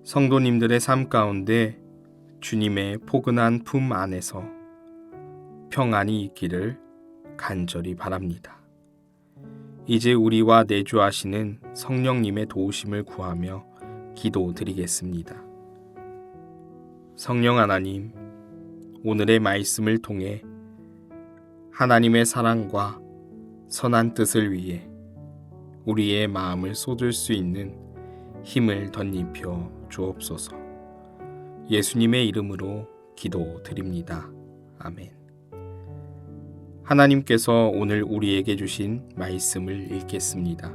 성도님들의 삶 가운데 주님의 포근한 품 안에서 평안이 있기를 간절히 바랍니다. 이제 우리와 내주하시는 성령님의 도우심을 구하며 기도드리겠습니다. 성령 하나님, 오늘의 말씀을 통해 하나님의 사랑과 선한 뜻을 위해 우리의 마음을 쏟을 수 있는 힘을 덧입혀 주옵소서. 예수님의 이름으로 기도드립니다. 아멘. 하나님께서 오늘 우리에게 주신 말씀을 읽겠습니다.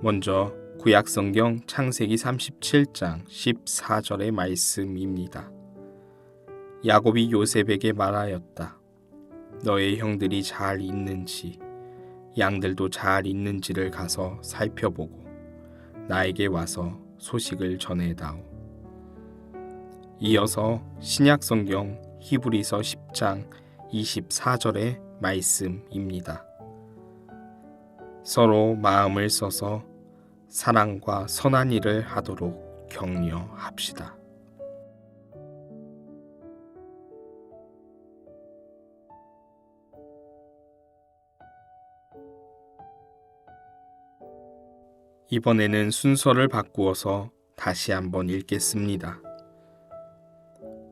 먼저 구약성경 창세기 37장 14절의 말씀입니다. 야곱이 요셉에게 말하였다. 너의 형들이 잘 있는지 양들도 잘 있는지를 가서 살펴보고 나에게 와서 소식을 전해다오. 이어서 신약성경 히브리서 10장 24절의 말씀입니다. 서로 마음을 써서 사랑과 선한 일을 하도록 격려합시다. 이번에는 순서를 바꾸어서 다시 한번 읽겠습니다.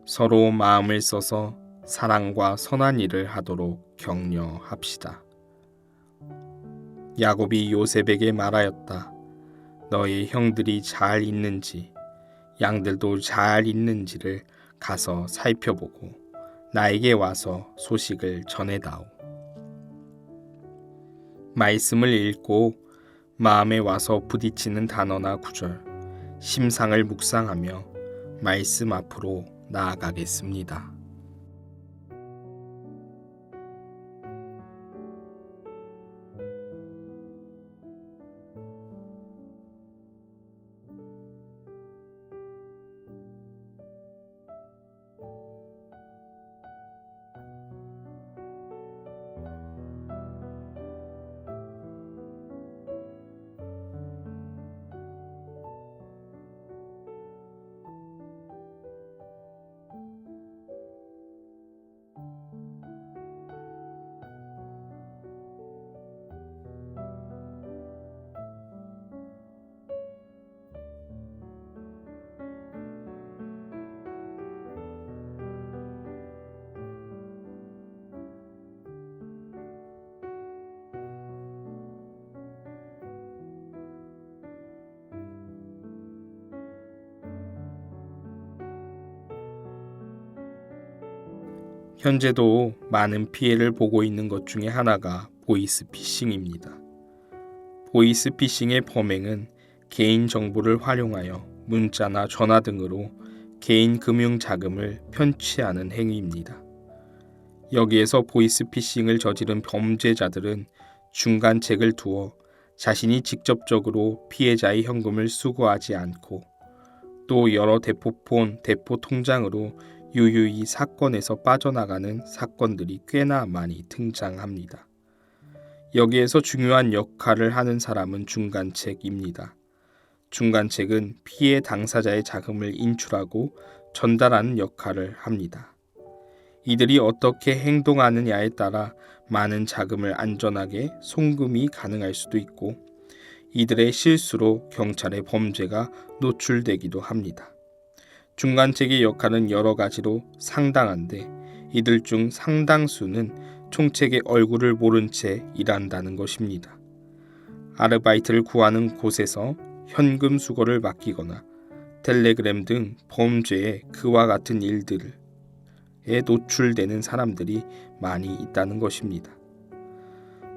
서로 마음을 써서 사랑과 선한 일을 하도록 격려합시다. 야곱이 요셉에게 말하였다. 너의 형들이 잘 있는지 양들도 잘 있는지를 가서 살펴보고 나에게 와서 소식을 전해다오. 말씀을 읽고 마음에 와서 부딪히는 단어나 구절, 심상을 묵상하며 말씀 앞으로 나아가겠습니다. 현재도 많은 피해를 보고 있는 것 중에 하나가 보이스피싱입니다. 보이스피싱의 범행은 개인 정보를 활용하여 문자나 전화 등으로 개인 금융 자금을 편취하는 행위입니다. 여기에서 보이스피싱을 저지른 범죄자들은 중간책을 두어 자신이 직접적으로 피해자의 현금을 수거하지 않고 또 여러 대포폰, 대포 통장으로 유유히 사건에서 빠져나가는 사건들이 꽤나 많이 등장합니다. 여기에서 중요한 역할을 하는 사람은 중간책입니다. 중간책은 피해 당사자의 자금을 인출하고 전달하는 역할을 합니다. 이들이 어떻게 행동하느냐에 따라 많은 자금을 안전하게 송금이 가능할 수도 있고 이들의 실수로 경찰의 범죄가 노출되기도 합니다. 중간책의 역할은 여러 가지로 상당한데 이들 중 상당수는 총책의 얼굴을 모른 채 일한다는 것입니다. 아르바이트를 구하는 곳에서 현금 수거를 맡기거나 텔레그램 등 범죄에 그와 같은 일들에 노출되는 사람들이 많이 있다는 것입니다.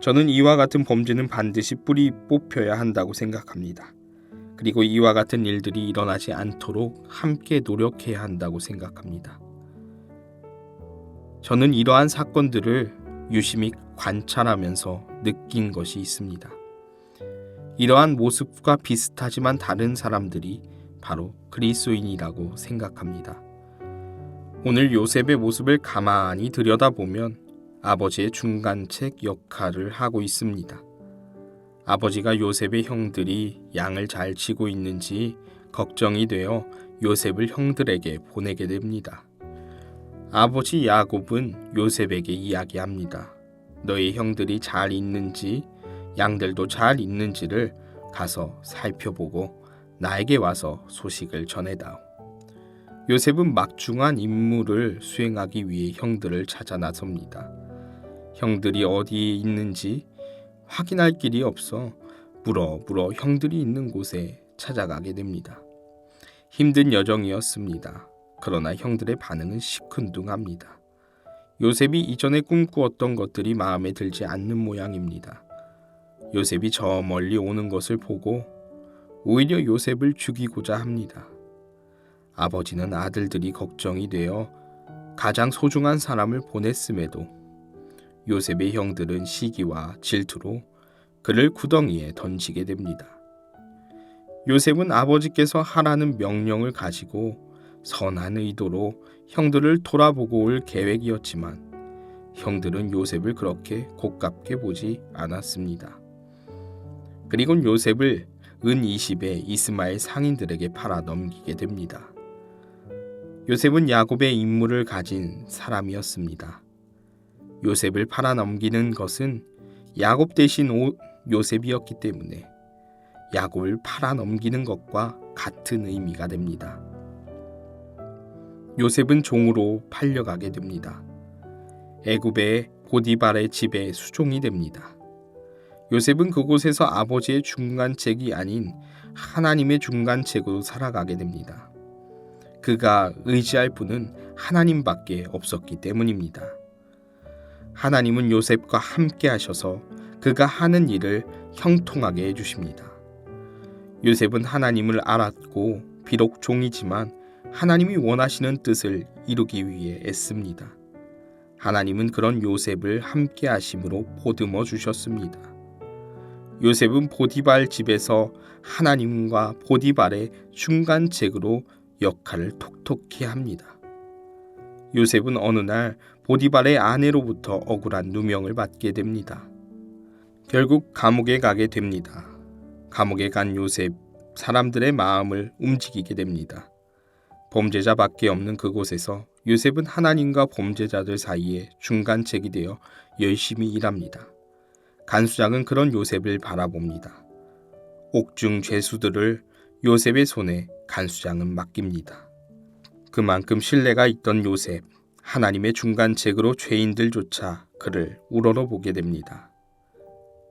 저는 이와 같은 범죄는 반드시 뿌리 뽑혀야 한다고 생각합니다. 그리고 이와 같은 일들이 일어나지 않도록 함께 노력해야 한다고 생각합니다. 저는 이러한 사건들을 유심히 관찰하면서 느낀 것이 있습니다. 이러한 모습과 비슷하지만 다른 사람들이 바로 그리스도인이라고 생각합니다. 오늘 요셉의 모습을 가만히 들여다보면 아버지의 중간책 역할을 하고 있습니다. 아버지가 요셉의 형들이 양을 잘 치고 있는지 걱정이 되어 요셉을 형들에게 보내게 됩니다. 아버지 야곱은 요셉에게 이야기합니다. 너희 형들이 잘 있는지 양들도 잘 있는지를 가서 살펴보고 나에게 와서 소식을 전해다오. 요셉은 막중한 임무를 수행하기 위해 형들을 찾아 나섭니다. 형들이 어디에 있는지 확인할 길이 없어 물어 형들이 있는 곳에 찾아가게 됩니다. 힘든 여정이었습니다. 그러나 형들의 반응은 시큰둥합니다. 요셉이 이전에 꿈꾸었던 것들이 마음에 들지 않는 모양입니다. 요셉이 저 멀리 오는 것을 보고 오히려 요셉을 죽이고자 합니다. 아버지는 아들들이 걱정이 되어 가장 소중한 사람을 보냈음에도 요셉의 형들은 시기와 질투로 그를 구덩이에 던지게 됩니다. 요셉은 아버지께서 하라는 명령을 가지고 선한 의도로 형들을 돌아보고 올 계획이었지만 형들은 요셉을 그렇게 곱깝게 보지 않았습니다. 그리고 요셉을 은 20에 이스마엘 상인들에게 팔아 넘기게 됩니다. 요셉은 야곱의 인물을 가진 사람이었습니다. 요셉을 팔아 넘기는 것은 야곱 대신 요셉이었기 때문에 야곱을 팔아 넘기는 것과 같은 의미가 됩니다. 요셉은 종으로 팔려가게 됩니다. 애굽의 보디발의 집에 수종이 됩니다. 요셉은 그곳에서 아버지의 중간책이 아닌 하나님의 중간책으로 살아가게 됩니다. 그가 의지할 분은 하나님밖에 없었기 때문입니다. 하나님은 요셉과 함께 하셔서 그가 하는 일을 형통하게 해주십니다. 요셉은 하나님을 알았고 비록 종이지만 하나님이 원하시는 뜻을 이루기 위해 애씁니다. 하나님은 그런 요셉을 함께 하심으로 보듬어 주셨습니다. 요셉은 보디발 집에서 하나님과 보디발의 중간책으로 역할을 톡톡히 합니다. 요셉은 어느 날 보디발의 아내로부터 억울한 누명을 받게 됩니다. 결국 감옥에 가게 됩니다. 감옥에 간 요셉, 사람들의 마음을 움직이게 됩니다. 범죄자밖에 없는 그곳에서 요셉은 하나님과 범죄자들 사이에 중간책이 되어 열심히 일합니다. 간수장은 그런 요셉을 바라봅니다. 옥중 죄수들을 요셉의 손에 간수장은 맡깁니다. 그만큼 신뢰가 있던 요셉, 하나님의 중간책으로 죄인들조차 그를 우러러보게 됩니다.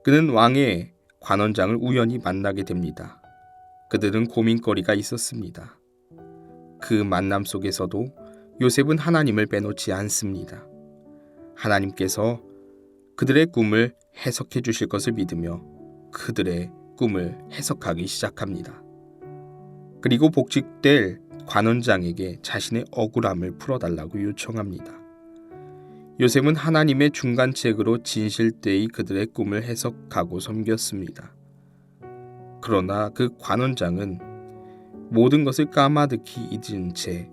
그는 왕의 관원장을 우연히 만나게 됩니다. 그들은 고민거리가 있었습니다. 그 만남 속에서도 요셉은 하나님을 빼놓지 않습니다. 하나님께서 그들의 꿈을 해석해 주실 것을 믿으며 그들의 꿈을 해석하기 시작합니다. 그리고 복직될 관원장에게 자신의 억울함을 풀어달라고 요청합니다. 요셉은 하나님의 중간책으로 진실되이 그들의 꿈을 해석하고 섬겼습니다. 그러나 그 관원장은 모든 것을 까마득히 잊은 채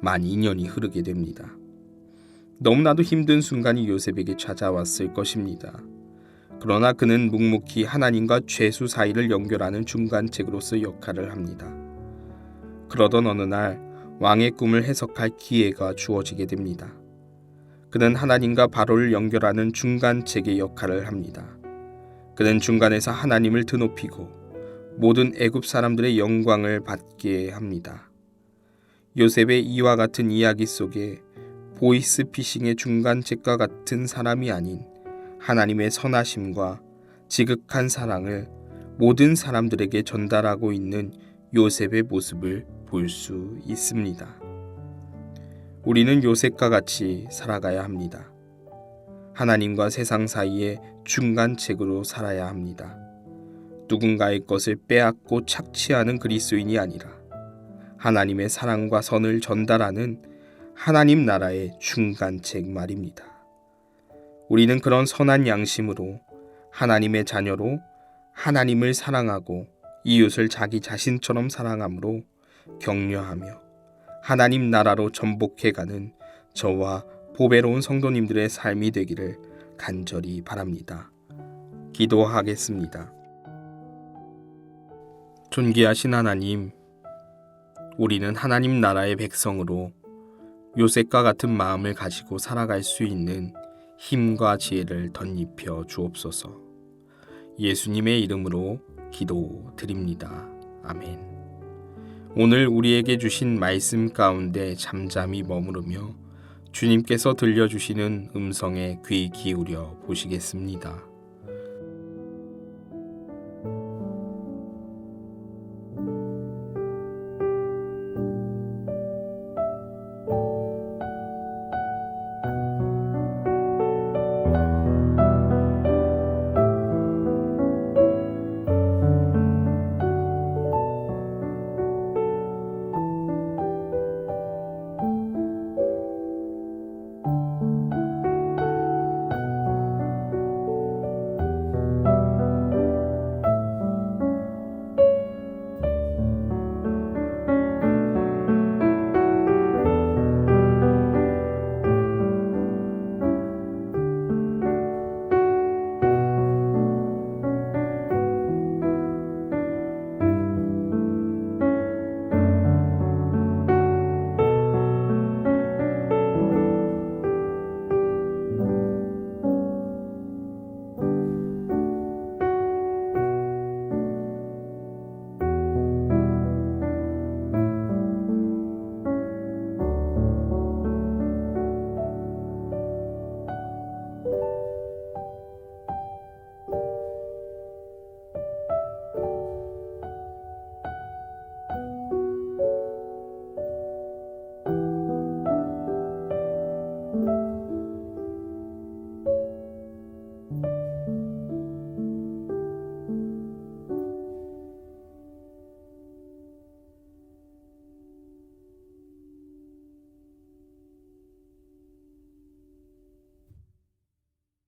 만 2년이 흐르게 됩니다. 너무나도 힘든 순간이 요셉에게 찾아왔을 것입니다. 그러나 그는 묵묵히 하나님과 죄수 사이를 연결하는 중간책으로서 역할을 합니다. 그러던 어느 날 왕의 꿈을 해석할 기회가 주어지게 됩니다. 그는 하나님과 바로를 연결하는 중간책의 역할을 합니다. 그는 중간에서 하나님을 드높이고 모든 애굽 사람들의 영광을 받게 합니다. 요셉의 이와 같은 이야기 속에 보이스피싱의 중간책과 같은 사람이 아닌 하나님의 선하심과 지극한 사랑을 모든 사람들에게 전달하고 있는 요셉의 모습을 볼 수 있습니다. 우리는 요셉과 같이 살아가야 합니다. 하나님과 세상 사이의 중간책으로 살아야 합니다. 누군가의 것을 빼앗고 착취하는 그리스도인이 아니라 하나님의 사랑과 선을 전달하는 하나님 나라의 중간책 말입니다. 우리는 그런 선한 양심으로 하나님의 자녀로 하나님을 사랑하고 이웃을 자기 자신처럼 사랑함으로 격려하며 하나님 나라로 전복해가는 저와 보배로운 성도님들의 삶이 되기를 간절히 바랍니다. 기도하겠습니다. 존귀하신 하나님, 우리는 하나님 나라의 백성으로 요셉과 같은 마음을 가지고 살아갈 수 있는 힘과 지혜를 덧입혀 주옵소서. 예수님의 이름으로 기도드립니다. 아멘. 오늘 우리에게 주신 말씀 가운데 잠잠히 머무르며 주님께서 들려주시는 음성에 귀 기울여 보시겠습니다.